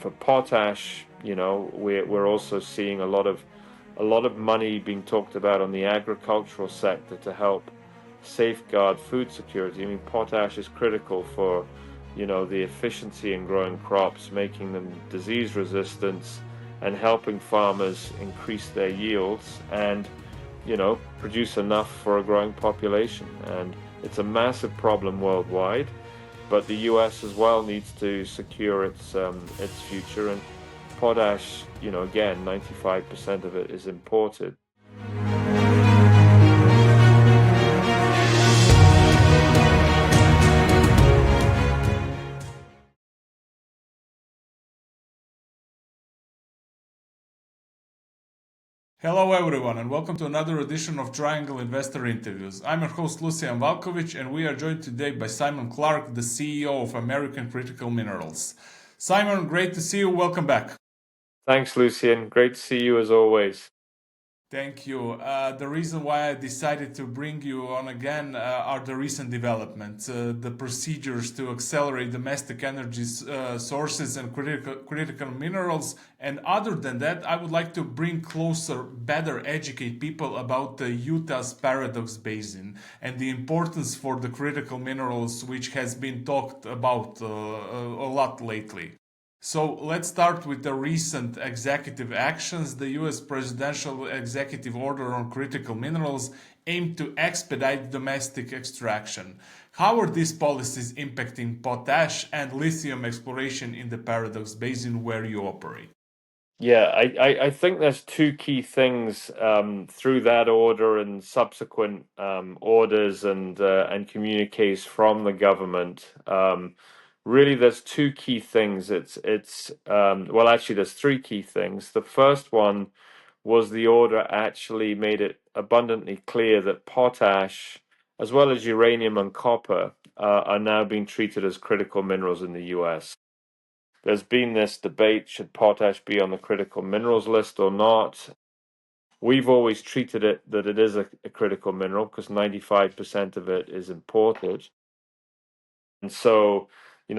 For potash, we're also seeing a lot of money being talked about on the agricultural sector to help safeguard food security. I mean, potash is critical for, the efficiency in growing crops, making them disease resistant, and helping farmers increase their yields and, produce enough for a growing population. And it's a massive problem worldwide, but the US as well needs to secure its future. And potash, again, 95% of it is imported. Hello, everyone, and welcome to another edition of Triangle Investor Interviews. I'm your host, Lucian Valkovic, and we are joined today by Simon Clarke, the CEO of American Critical Minerals. Simon, great to see you. Welcome back. Thanks, Lucian. Great to see you as always. Thank you. The reason why I decided to bring you on again are the recent developments, the procedures to accelerate domestic energy sources and critical minerals. And other than that, I would like to bring closer, better educate people about the Utah's Paradox Basin and the importance for the critical minerals, which has been talked about a lot lately. So let's start with the recent executive actions. The US presidential executive order on critical minerals aimed to expedite domestic extraction. How are these policies impacting potash and lithium exploration in the Paradox Basin where you operate? Yeah, I think there's two key things through that order and subsequent orders and communiques from the government. Really, there's two key things. Well, actually, there's three key things. The first one was the order actually made it abundantly clear that potash, as well as uranium and copper, are now being treated as critical minerals in the US. There's been this debate, should potash be on the critical minerals list or not? We've always treated it that it is a critical mineral because 95% of it is imported. And so,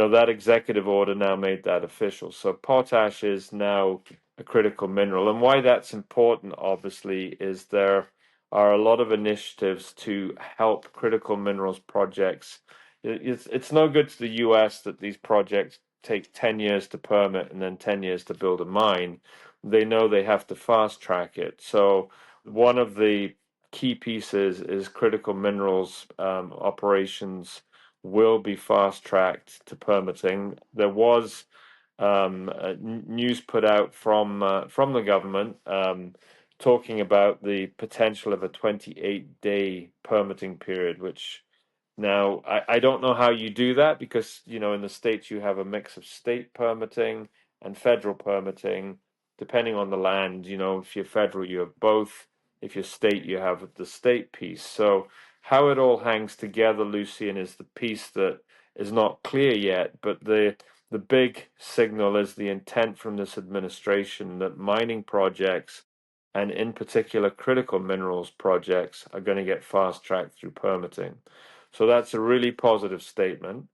that executive order now made that official. So potash is now a critical mineral. And why that's important, obviously, is there are a lot of initiatives to help critical minerals projects. It's no good to the US that these projects take 10 years to permit and then 10 years to build a mine. They know they have to fast track it. So one of the key pieces is critical minerals operations will be fast tracked to permitting. There was news put out from the government talking about the potential of a 28-day permitting period, which now I don't know how you do that because in the States you have a mix of state permitting and federal permitting depending on the land. If you're federal you have both, if you're state you have the state piece. So how it all hangs together, Lucian, is the piece that is not clear yet, but the big signal is the intent from this administration that mining projects, and in particular critical minerals projects, are going to get fast-tracked through permitting. So that's a really positive statement.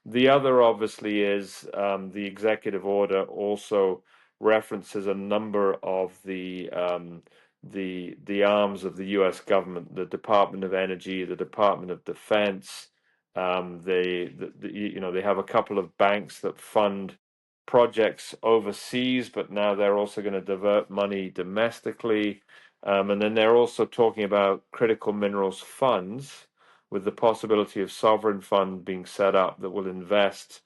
The other, obviously, is the executive order also references a number of the arms of the U.S. government, the Department of Energy, the Department of Defense. They have a couple of banks that fund projects overseas, but now they're also going to divert money domestically. And then they're also talking about critical minerals funds with the possibility of sovereign fund being set up that will invest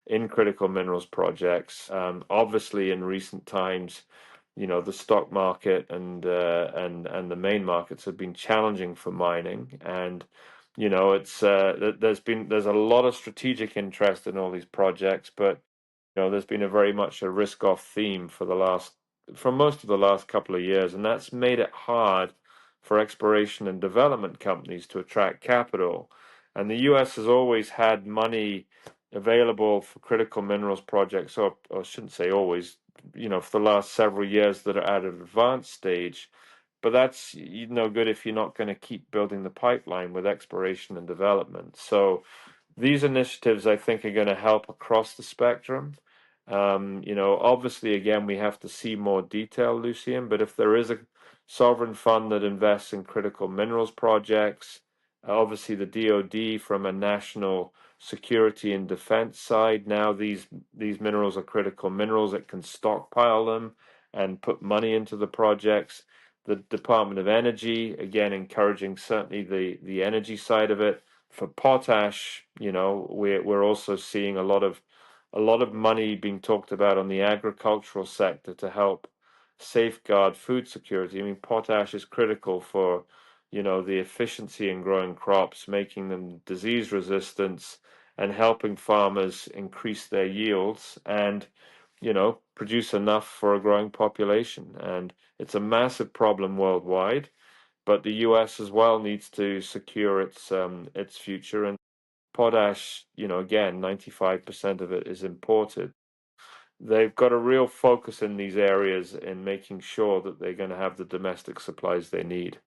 in critical minerals projects. Obviously, in recent times, the stock market and the main markets have been challenging for mining, and it's there's a lot of strategic interest in all these projects, but there's been a very much a risk-off theme for most of the last couple of years, and that's made it hard for exploration and development companies to attract capital. And the US has always had money available for critical minerals projects, or I shouldn't say always, for the last several years that are at an advanced stage. But that's no good if you're not going to keep building the pipeline with exploration and development. So these initiatives, I think, are going to help across the spectrum. Obviously, again, we have to see more detail, Lucian, but if there is a sovereign fund that invests in critical minerals projects, obviously the DoD from a national security and defense side, now these minerals are critical minerals that can stockpile them and put money into the projects. The Department of Energy, again, encouraging certainly the energy side of it. For potash, we're also seeing a lot of money being talked about on the agricultural sector to help safeguard food security. I mean, potash is critical for, the efficiency in growing crops, making them disease resistance, and helping farmers increase their yields and, produce enough for a growing population. And it's a massive problem worldwide, but the US as well needs to secure its future. And potash, again, 95% of it is imported. They've got a real focus in these areas in making sure that they're going to have the domestic supplies they need.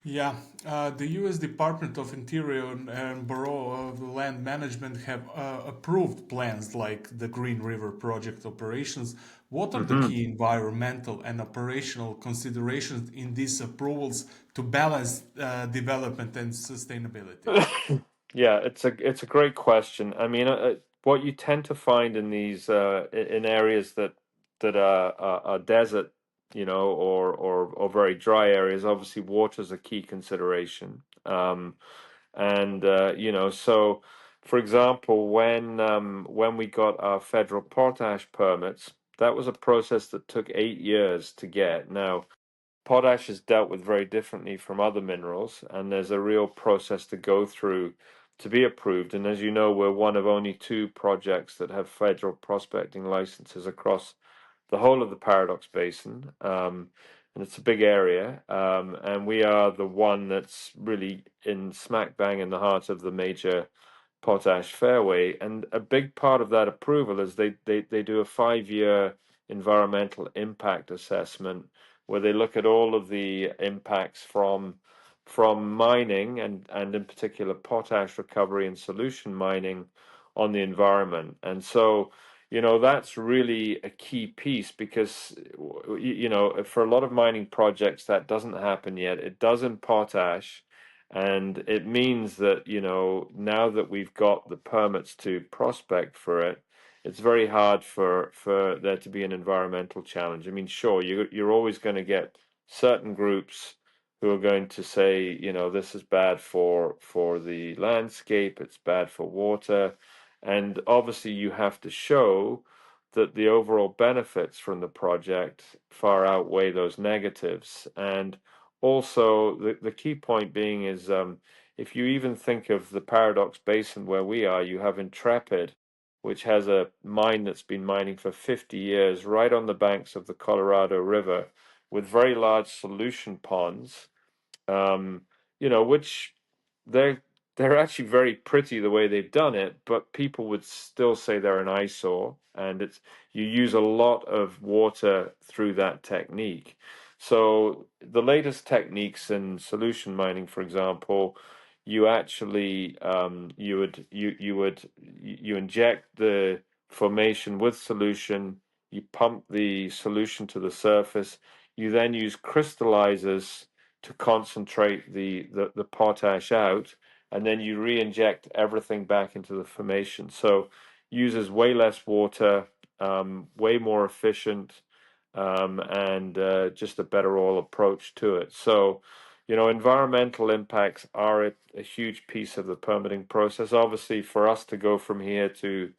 Yeah, the U.S. Department of Interior and Bureau of Land Management have approved plans like the Green River Project operations. What are the Hmm. key environmental and operational considerations in these approvals to balance development and sustainability? Yeah, it's a great question. I mean, what you tend to find in these in areas that are desert, or very dry areas, obviously water is a key consideration. And so for example, when we got our federal potash permits, that was a process that took 8 years to get. Now, potash is dealt with very differently from other minerals, and there's a real process to go through to be approved. And as you know, we're one of only two projects that have federal prospecting licenses across the whole of the Paradox Basin. And it's a big area. And we are the one that's really in smack bang in the heart of the major potash fairway. And a big part of that approval is they do a 5 year environmental impact assessment where they look at all of the impacts from mining and in particular potash recovery and solution mining on the environment. And so, that's really a key piece because, for a lot of mining projects, that doesn't happen yet. It does in potash. And it means that, now that we've got the permits to prospect for it, it's very hard for there to be an environmental challenge. I mean, sure, you're always going to get certain groups who are going to say, this is bad for the landscape, it's bad for water, and obviously you have to show that the overall benefits from the project far outweigh those negatives. And also, the key point being is if you even think of the Paradox Basin where we are, you have Intrepid, which has a mine that's been mining for 50 years right on the banks of the Colorado River with very large solution ponds, which they're they're actually very pretty the way they've done it, but people would still say they're an eyesore, and you use a lot of water through that technique. So the latest techniques in solution mining, for example, you actually you inject the formation with solution, you pump the solution to the surface, you then use crystallizers to concentrate the potash out, and then you re-inject everything back into the formation. So uses way less water, way more efficient, and just a better all approach to it. So, environmental impacts are a huge piece of the permitting process. Obviously, for us to go from here to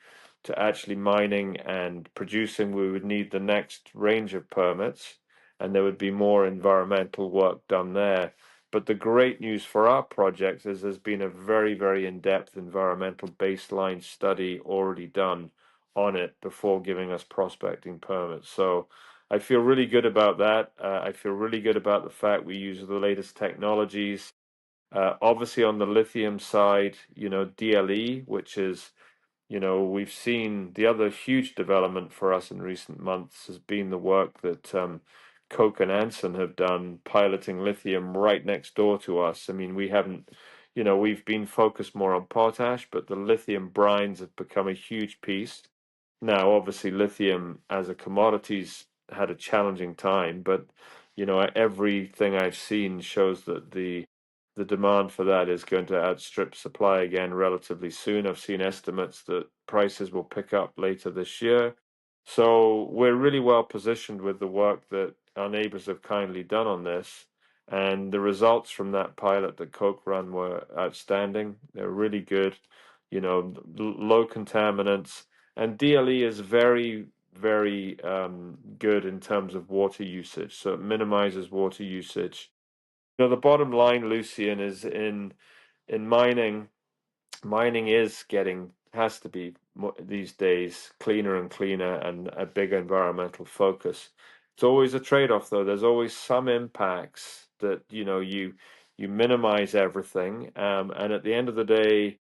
actually mining and producing, we would need the next range of permits, and there would be more environmental work done there. But the great news for our projects is there's been a very, very in-depth environmental baseline study already done on it before giving us prospecting permits. So I feel really good about that. I feel really good about the fact we use the latest technologies. Obviously, on the lithium side, DLE, which is, we've seen the other huge development for us in recent months has been the work that Koch and Anson have done piloting lithium right next door to us. I mean, we haven't, we've been focused more on potash, but the lithium brines have become a huge piece. Now, obviously, lithium as a commodities had a challenging time, but everything I've seen shows that the demand for that is going to outstrip supply again relatively soon. I've seen estimates that prices will pick up later this year. So we're really well positioned with the work that our neighbors have kindly done on this. And the results from that pilot that Koch run were outstanding. They're really good, low contaminants. And DLE is very, very good in terms of water usage. So it minimizes water usage. The bottom line, Lucian, is in mining. Mining is getting has to be these days cleaner and cleaner and a bigger environmental focus. It's always a trade-off, though. There's always some impacts that you minimize everything, and at the end of the day,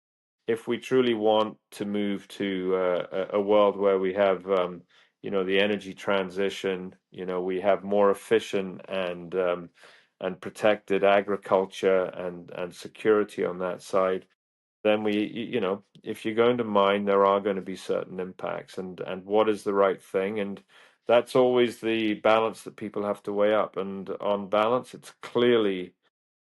if we truly want to move to a world where we have the energy transition, we have more efficient and protected agriculture and security on that side, then if you're going to mine, there are going to be certain impacts, and what is the right thing, and that's always the balance that people have to weigh up. And on balance, it's clearly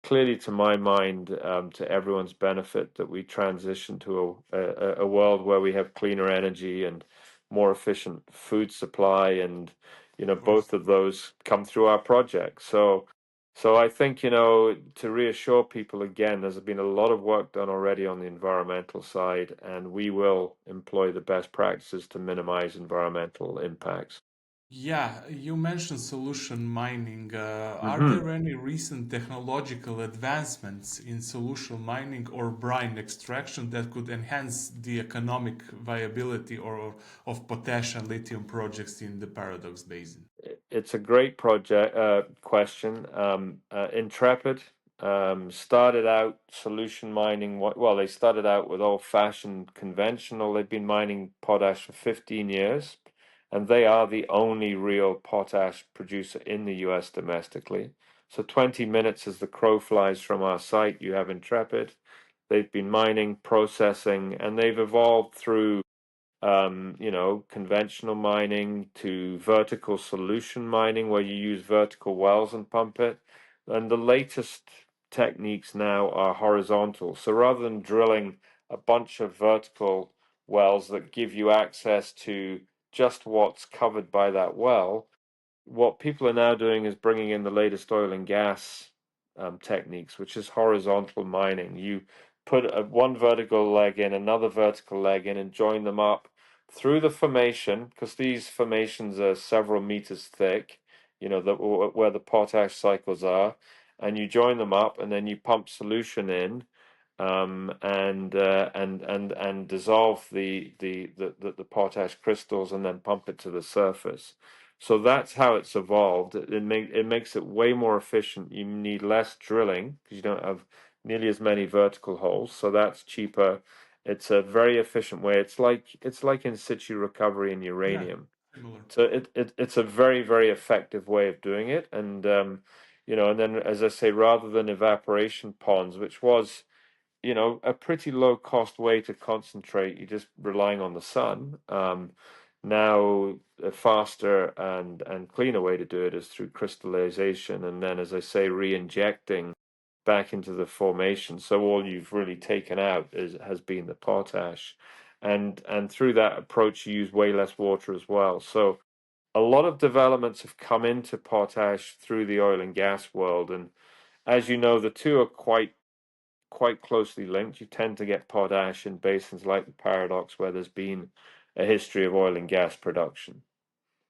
to my mind, to everyone's benefit, that we transition to a world where we have cleaner energy and more efficient food supply, and Of course. both of those come through our project. So I think, to reassure people again, there's been a lot of work done already on the environmental side, and we will employ the best practices to minimize environmental impacts. Yeah, you mentioned solution mining. Are Hmm. there any recent technological advancements in solution mining or brine extraction that could enhance the economic viability or of potash and lithium projects in the Paradox Basin? It's a great project question. Intrepid started out solution mining. Well, they started out with old-fashioned conventional. They've been mining potash for 15 years, and they are the only real potash producer in the US domestically. So 20 minutes as the crow flies from our site, you have Intrepid. They've been mining, processing, and they've evolved through conventional mining to vertical solution mining, where you use vertical wells and pump it. And the latest techniques now are horizontal. So rather than drilling a bunch of vertical wells that give you access to just what's covered by that well, what people are now doing is bringing in the latest oil and gas techniques, which is horizontal mining. You put one vertical leg in, another vertical leg in, and join them up through the formation, because these formations are several meters thick, where the potash cycles are, and you join them up, and then you pump solution in, and dissolve the potash crystals, and then pump it to the surface. So that's how it's evolved. It makes it way more efficient. You need less drilling because you don't have nearly as many vertical holes, so that's cheaper. It's a very efficient way. It's like in situ recovery in Yeah, uranium. similar. So it's a very, very effective way of doing it. And then, as I say, rather than evaporation ponds, which was a pretty low cost way to concentrate. You're just relying on the sun. Now, a faster and cleaner way to do it is through crystallization, and then, as I say, re-injecting back into the formation. So all you've really taken out has been the potash, and through that approach, you use way less water as well. So a lot of developments have come into potash through the oil and gas world, and as you know, the two are quite closely linked. You tend to get potash in basins like the Paradox, where there's been a history of oil and gas production.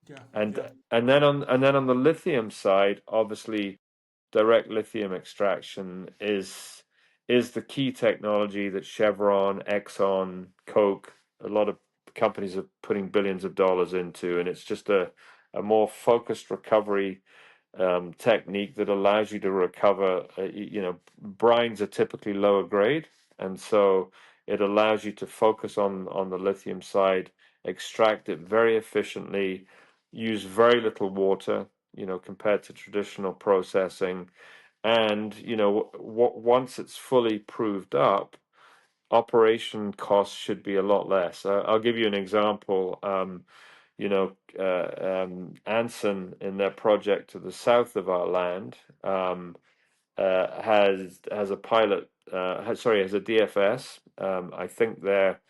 Yeah, And yeah, and then on the lithium side, obviously, direct lithium extraction is the key technology that Chevron, Exxon, Koch, a lot of companies are putting billions of dollars into, and it's just a more focused recovery technique that allows you to recover. Brines are typically lower grade, and so it allows you to focus on the lithium side, extract it very efficiently, use very little water, compared to traditional processing. And once it's fully proved up, operation costs should be a lot less. I'll give you an example. Anson in their project to the south of our land has a pilot. Has a DFS. I think their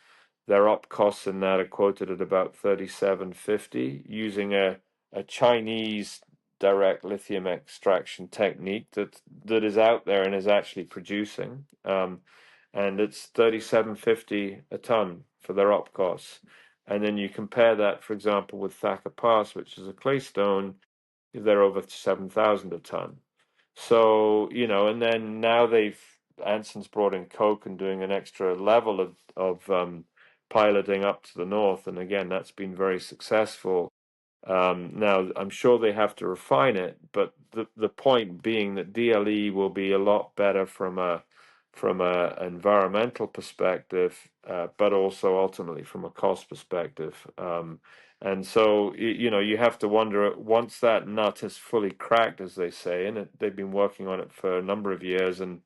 op costs in that are quoted at about 3750 using a Chinese direct lithium extraction technique that is out there and is actually producing. And it's 3750 a ton for their op costs. And then you compare that, for example, with Thacker Pass, which is a claystone, they're over 7,000 a ton. So, and then now Anson's brought in coke and doing an extra level of piloting up to the north, and again, that's been very successful. Now, I'm sure they have to refine it, but the point being that DLE will be a lot better from a environmental perspective, but also ultimately from a cost perspective. And so you have to wonder once that nut is fully cracked, as they say, and they've been working on it for a number of years, and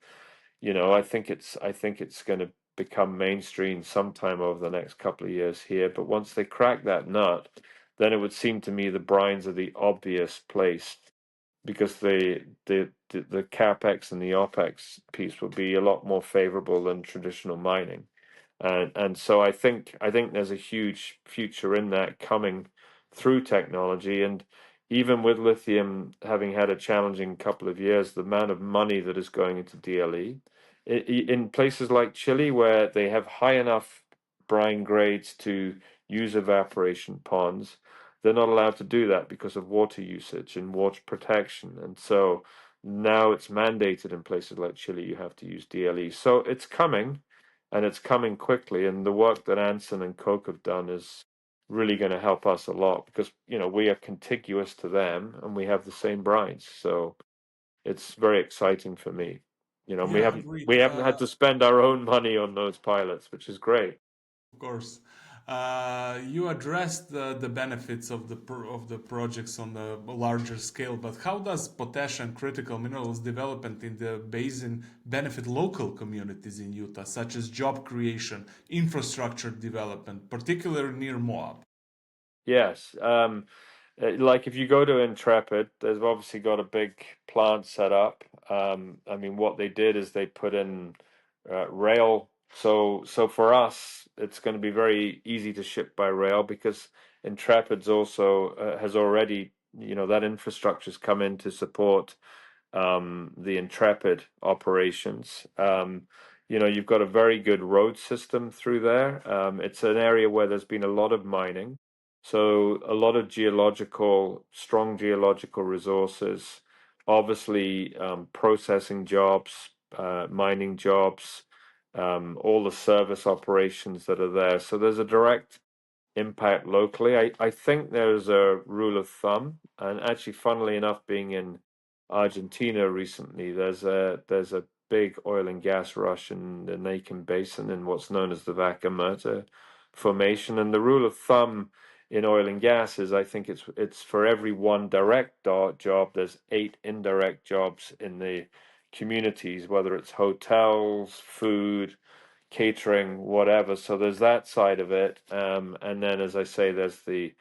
I think it's going to become mainstream sometime over the next couple of years here. But once they crack that nut, then it would seem to me the brines are the obvious place because the capex and the opex piece will be a lot more favorable than traditional mining, and so I think there's a huge future in that coming through technology, and even with lithium having had a challenging couple of years, the amount of money that is going into DLE in places like Chile where they have high enough brine grades to use evaporation ponds, they're not allowed to do that because of water usage and water protection. And so now it's mandated in places like Chile, you have to use DLE. So it's coming and it's coming quickly. And the work that Anson and Koch have done is really going to help us a lot because, we are contiguous to them and we have the same brines. So it's very exciting for me. And we Yeah, haven't agreed. we haven't had to spend our own money on those pilots, which is great. Of course. You addressed the benefits of the projects on the larger scale, but how does potash and critical minerals development in the basin benefit local communities in Utah, such as job creation, infrastructure development, particularly near Moab? Yes. Like if you go to Intrepid, they've obviously got a big plant set up. I mean, what they did is they put in rail. So for us, it's going to be very easy to ship by rail because Intrepid's also has already, that infrastructure's come in to support the Intrepid operations. You've got a very good road system through there. It's an area where there's been a lot of mining, so a lot of strong geological resources, obviously processing jobs, mining jobs, all the service operations that are there. So there's a direct impact locally. I think there's a rule of thumb, and actually, funnily enough, being in Argentina recently, there's a big oil and gas rush in the Nakin Basin in what's known as the Vaca Muerta formation, and the rule of thumb in oil and gas is I think it's for every one direct job, there's 8 indirect jobs in the communities, whether it's hotels, food, catering, whatever. So there's that side of it, and then as I say, there's the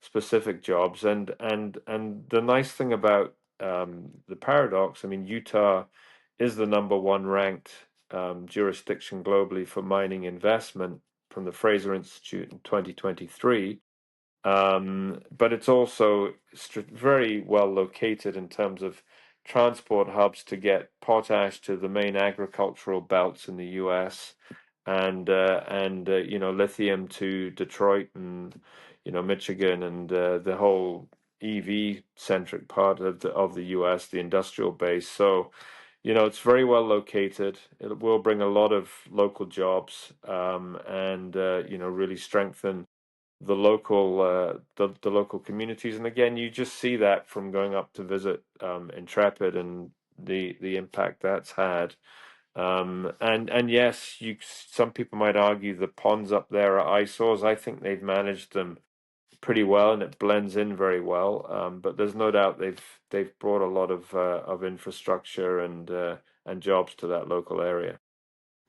specific jobs, and the nice thing about the paradox. I mean, Utah is the number one ranked jurisdiction globally for mining investment from the Fraser Institute in 2023. But it's also very well located in terms of transport hubs to get potash to the main agricultural belts in the US, and lithium to Detroit and Michigan, and the whole EV centric part of the US, the industrial base. So it's very well located. It will bring a lot of local jobs, and really strengthen the local communities. And again, you just see that from going up to visit Intrepid and the impact that's had. And yes, some people might argue the ponds up there are eyesores. I think they've managed them pretty well, and it blends in very well. But there's no doubt they've brought a lot of infrastructure and jobs to that local area.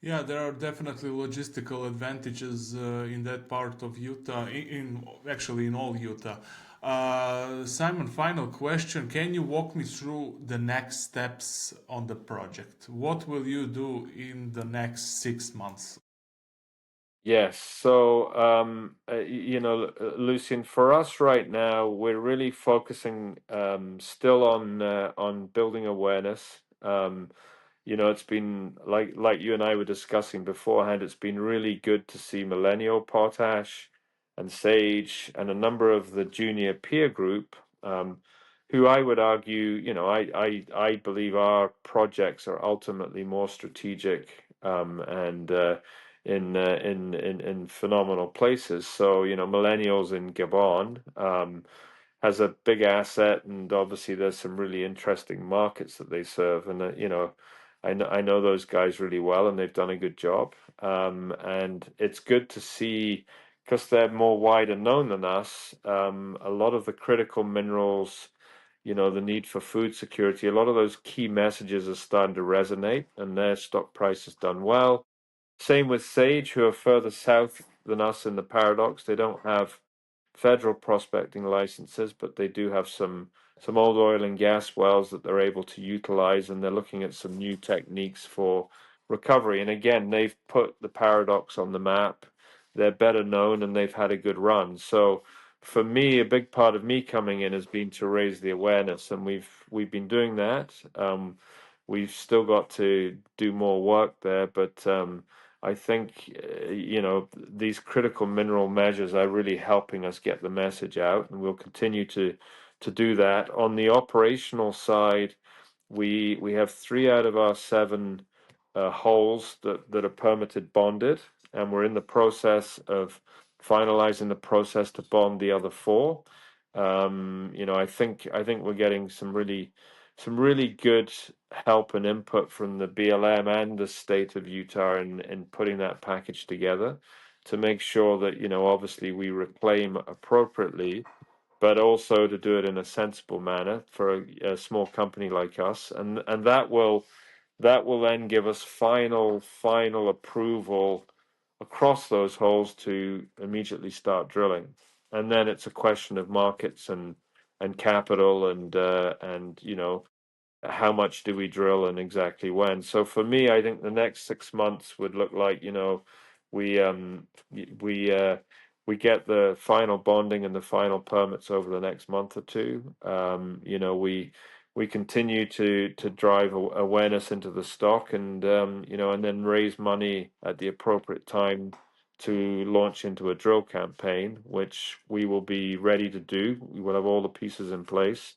Yeah, there are definitely logistical advantages in that part of Utah, actually in all Utah. Simon, final question. Can you walk me through the next steps on the project? What will you do in the next 6 months? Yes. So, Lucian, for us right now, we're really focusing still on building awareness. It's been like you and I were discussing beforehand, it's been really good to see Millennial Potash and Sage and a number of the junior peer group, who I would argue, I believe our projects are ultimately more strategic, and in phenomenal places. So, Millennials in Gabon has a big asset, and obviously there's some really interesting markets that they serve, and I know those guys really well, and they've done a good job. And it's good to see because they're more wider known than us. A lot of the critical minerals, the need for food security, a lot of those key messages are starting to resonate, and their stock price has done well. Same with Sage, who are further south than us in the Paradox. They don't have federal prospecting licenses, but they do have some old oil and gas wells that they're able to utilize, and they're looking at some new techniques for recovery. And again, they've put the Paradox on the map. They're better known, and they've had a good run. So for me, a big part of me coming in has been to raise the awareness, and we've been doing that. We've still got to do more work there, but I think these critical mineral measures are really helping us get the message out, and we'll continue to do that. On the operational side, we have 3 out of our 7 holes that are permitted bonded, and we're in the process of finalizing the process to bond the other 4. I think we're getting some really good help and input from the BLM and the state of Utah in putting that package together to make sure that, obviously we reclaim appropriately, but also to do it in a sensible manner for a small company like us. And that will then give us final approval across those holes to immediately start drilling. And then it's a question of markets and capital and how much do we drill and exactly when. So for me, I think the next 6 months would look like, we we uh we get the final bonding and the final permits over the next month or two. We continue to drive awareness into the stock, and then raise money at the appropriate time to launch into a drill campaign, which we will be ready to do. We will have all the pieces in place,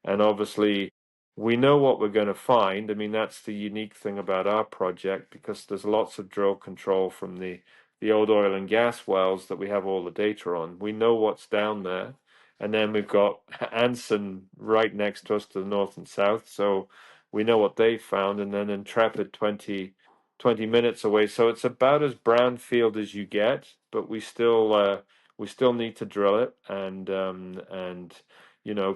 and obviously we know what we're going to find. I mean, that's the unique thing about our project, because there's lots of drill control from the old oil and gas wells that we have all the data on. We know what's down there. And then we've got Anson right next to us to the north and south. So we know what they found. And then Intrepid 20 minutes away. So it's about as brownfield as you get, but we still need to drill it and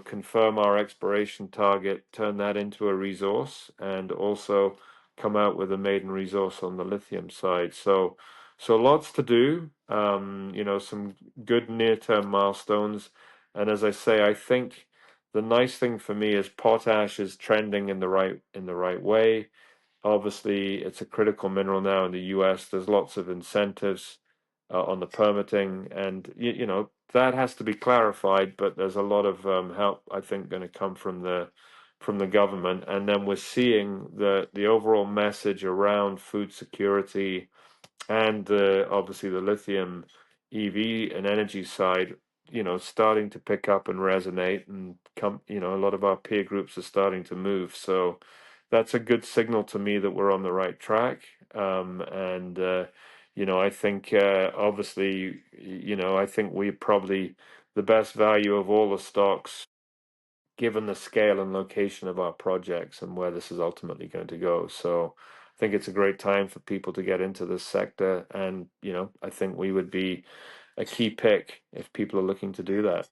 confirm our exploration target, turn that into a resource, and also come out with a maiden resource on the lithium side. So lots to do. Some good near-term milestones, and as I say, I think the nice thing for me is potash is trending in the right way. Obviously, it's a critical mineral now in the US. There's lots of incentives on the permitting, and that has to be clarified. But there's a lot of help, I think, going to come from the government, and then we're seeing the overall message around food security and obviously the lithium EV and energy side, starting to pick up and resonate, and come, a lot of our peer groups are starting to move. So that's a good signal to me that we're on the right track. And I think obviously, I think we're probably the best value of all the stocks, given the scale and location of our projects and where this is ultimately going to go. So I think it's a great time for people to get into this sector. And, I think we would be a key pick if people are looking to do that.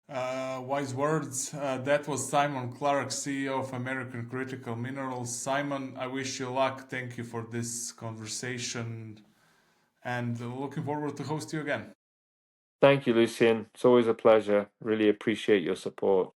Wise words. That was Simon Clarke, CEO of American Critical Minerals. Simon, I wish you luck. Thank you for this conversation and looking forward to host you again. Thank you, Lucian. It's always a pleasure. Really appreciate your support.